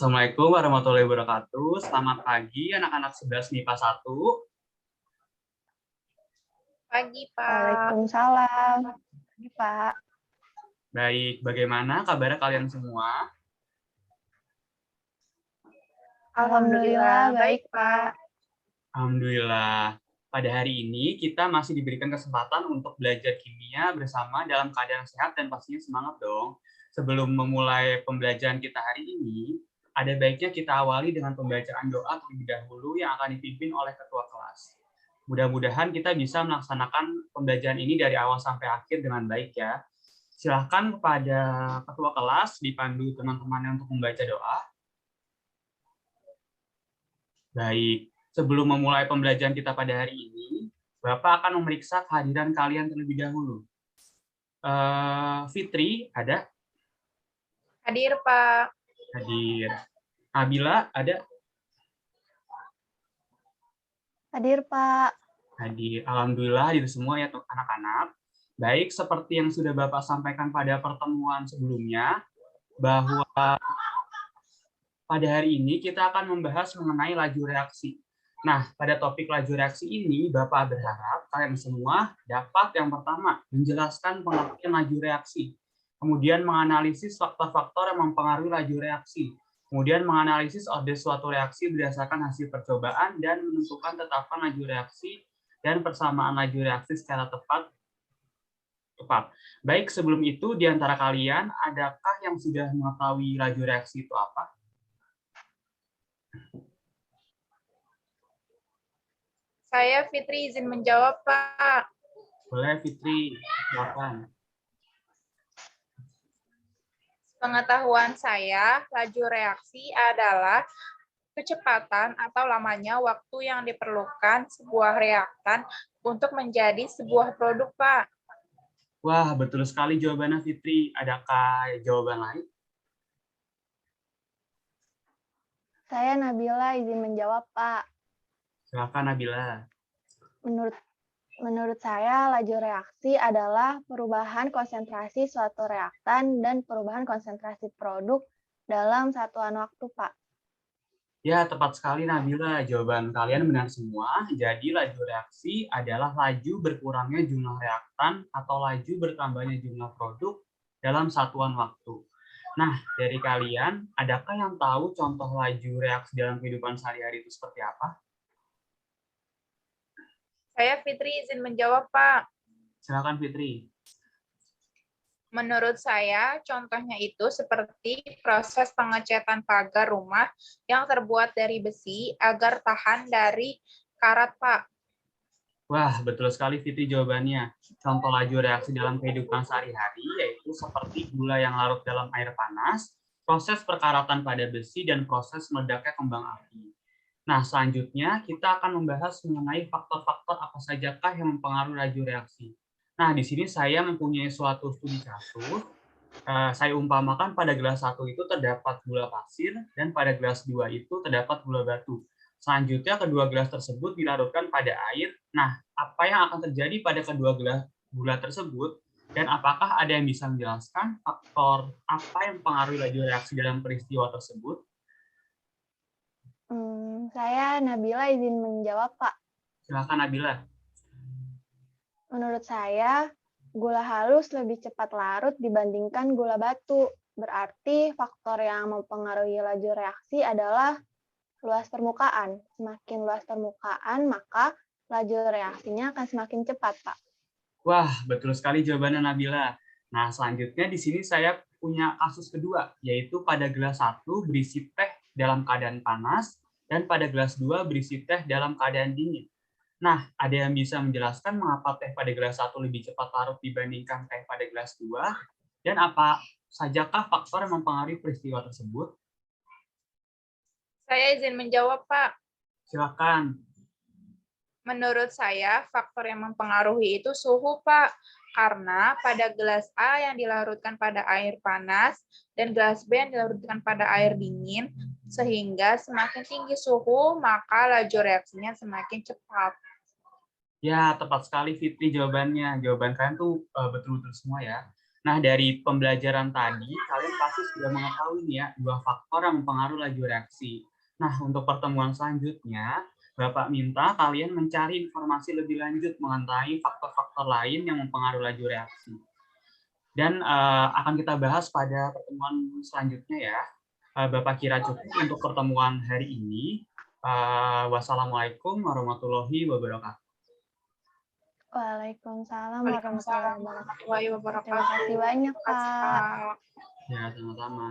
Assalamualaikum warahmatullahi wabarakatuh. Selamat pagi anak-anak 11 MIPA 1. Pagi, Pak. Waalaikumsalam. Pagi, Pak. Baik, bagaimana kabar kalian semua? Alhamdulillah baik, Pak. Alhamdulillah. Pada hari ini kita masih diberikan kesempatan untuk belajar kimia bersama dalam keadaan sehat dan pastinya semangat dong. Sebelum memulai pembelajaran kita hari ini, ada baiknya kita awali dengan pembacaan doa terlebih dahulu yang akan dipimpin oleh ketua kelas. Mudah-mudahan kita bisa melaksanakan pembelajaran ini dari awal sampai akhir dengan baik ya. Silahkan kepada ketua kelas dipandu teman-temannya untuk membaca doa. Baik, sebelum memulai pembelajaran kita pada hari ini, Bapak akan memeriksa kehadiran kalian terlebih dahulu. Fitri, ada? Hadir, Pak. Hadir. Nabila, ada? Hadir, Pak. Hadir. Alhamdulillah hadir semua ya anak-anak. Baik, seperti yang sudah Bapak sampaikan pada pertemuan sebelumnya, bahwa pada hari ini kita akan membahas mengenai laju reaksi. Nah, pada topik laju reaksi ini, Bapak berharap kalian semua dapat yang pertama, menjelaskan pengertian laju reaksi. Kemudian menganalisis faktor-faktor yang mempengaruhi laju reaksi. Kemudian menganalisis order suatu reaksi berdasarkan hasil percobaan dan menentukan tetapan laju reaksi dan persamaan laju reaksi secara tepat. Baik, sebelum itu di antara kalian, adakah yang sudah mengetahui laju reaksi itu apa? Saya Fitri izin menjawab, Pak. Boleh, Fitri. Silakan. Pengetahuan saya, laju reaksi adalah kecepatan atau lamanya waktu yang diperlukan sebuah reaktan untuk menjadi sebuah produk, Pak. Wah, betul sekali jawabannya, Fitri. Adakah jawaban lain? Saya Nabila izin menjawab, Pak. Silakan, Nabila. Menurut saya, laju reaksi adalah perubahan konsentrasi suatu reaktan dan perubahan konsentrasi produk dalam satuan waktu, Pak. Ya, tepat sekali, Nabila. Jawaban kalian benar semua. Jadi, laju reaksi adalah laju berkurangnya jumlah reaktan atau laju bertambahnya jumlah produk dalam satuan waktu. Nah, dari kalian, adakah yang tahu contoh laju reaksi dalam kehidupan sehari-hari itu seperti apa? Saya Fitri izin menjawab, Pak. Silakan, Fitri. Menurut saya, contohnya itu seperti proses pengecetan pagar rumah yang terbuat dari besi agar tahan dari karat, Pak. Wah, betul sekali, Fitri, jawabannya. Contoh laju reaksi dalam kehidupan sehari-hari yaitu seperti gula yang larut dalam air panas, proses perkaratan pada besi, dan proses meledaknya kembang api. Nah, selanjutnya kita akan membahas mengenai faktor-faktor apa sajakah yang mempengaruhi laju reaksi. Nah, di sini saya mempunyai suatu studi kasus. Saya umpamakan pada gelas 1 itu terdapat gula pasir dan pada gelas 2 itu terdapat gula batu. Selanjutnya kedua gelas tersebut dilarutkan pada air. Nah, apa yang akan terjadi pada kedua gelas gula tersebut dan apakah ada yang bisa menjelaskan faktor apa yang mempengaruhi laju reaksi dalam peristiwa tersebut? Saya Nabila izin menjawab, Pak. Silakan, Nabila. Menurut saya, gula halus lebih cepat larut dibandingkan gula batu. Berarti faktor yang mempengaruhi laju reaksi adalah luas permukaan. Semakin luas permukaan, maka laju reaksinya akan semakin cepat, Pak. Wah, betul sekali jawabannya, Nabila. Nah, selanjutnya di sini saya punya kasus kedua, yaitu pada gelas 1 berisi teh dalam keadaan panas, dan pada gelas 2 berisi teh dalam keadaan dingin. Nah, ada yang bisa menjelaskan mengapa teh pada gelas 1 lebih cepat larut dibandingkan teh pada gelas 2? Dan apa sajakah faktor yang mempengaruhi peristiwa tersebut? Saya izin menjawab, Pak. Silakan. Menurut saya, faktor yang mempengaruhi itu suhu, Pak. Karena pada gelas A yang dilarutkan pada air panas dan gelas B yang dilarutkan pada air dingin, sehingga semakin tinggi suhu, maka laju reaksinya semakin cepat. Ya, tepat sekali, Fitri, jawabannya. Jawaban kalian tuh betul-betul semua ya. Nah, dari pembelajaran tadi, kalian pasti sudah mengetahui nih ya, dua faktor yang mempengaruhi laju reaksi. Nah, untuk pertemuan selanjutnya, Bapak minta kalian mencari informasi lebih lanjut mengenai faktor-faktor lain yang mempengaruhi laju reaksi. Dan akan kita bahas pada pertemuan selanjutnya ya. Bapak kira cukup untuk pertemuan hari ini. Wassalamualaikum warahmatullahi wabarakatuh. Waalaikumsalam Waalaikumsalam warahmatullahi wabarakatuh. warahmatullahi Terima wabarakatuh. kasih banyak, Terima kasih, Pak. Pak. Ya, sama-sama.